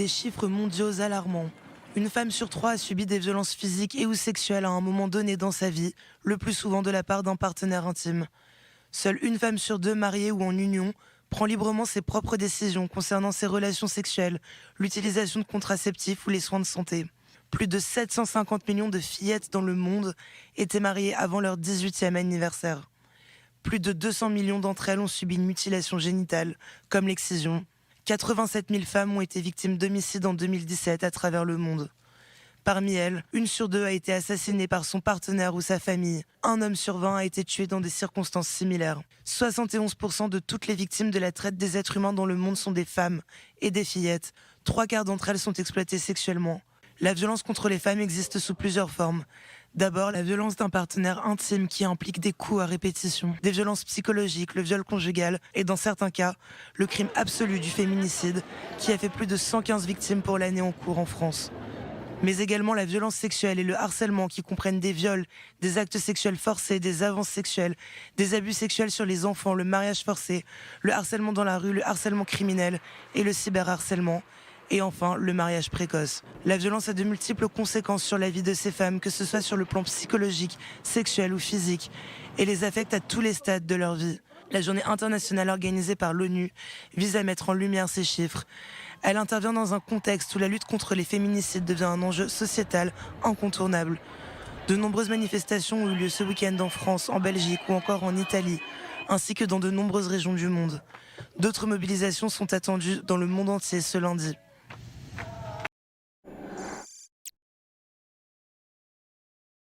Des chiffres mondiaux alarmants. Une femme sur 3 a subi des violences physiques et ou sexuelles à un moment donné dans sa vie, le plus souvent de la part d'un partenaire intime. Seule une femme sur 2 mariée ou en union prend librement ses propres décisions concernant ses relations sexuelles, l'utilisation de contraceptifs ou les soins de santé. Plus de 750 millions de fillettes dans le monde étaient mariées avant leur 18e anniversaire. Plus de 200 millions d'entre elles ont subi une mutilation génitale, comme l'excision. 87 000 femmes ont été victimes d'homicides en 2017 à travers le monde. Parmi elles, 1 sur 2 a été assassinée par son partenaire ou sa famille. 1 homme sur 20 a été tué dans des circonstances similaires. 71% de toutes les victimes de la traite des êtres humains dans le monde sont des femmes et des fillettes. 3/4 d'entre elles sont exploitées sexuellement. La violence contre les femmes existe sous plusieurs formes. D'abord, la violence d'un partenaire intime qui implique des coups à répétition, des violences psychologiques, le viol conjugal et dans certains cas, le crime absolu du féminicide qui a fait plus de 115 victimes pour l'année en cours en France. Mais également la violence sexuelle et le harcèlement qui comprennent des viols, des actes sexuels forcés, des avances sexuelles, des abus sexuels sur les enfants, le mariage forcé, le harcèlement dans la rue, le harcèlement criminel et le cyberharcèlement. Et enfin, le mariage précoce. La violence a de multiples conséquences sur la vie de ces femmes, que ce soit sur le plan psychologique, sexuel ou physique, et les affecte à tous les stades de leur vie. La journée internationale organisée par l'ONU vise à mettre en lumière ces chiffres. Elle intervient dans un contexte où la lutte contre les féminicides devient un enjeu sociétal incontournable. De nombreuses manifestations ont eu lieu ce week-end en France, en Belgique ou encore en Italie, ainsi que dans de nombreuses régions du monde. D'autres mobilisations sont attendues dans le monde entier ce lundi.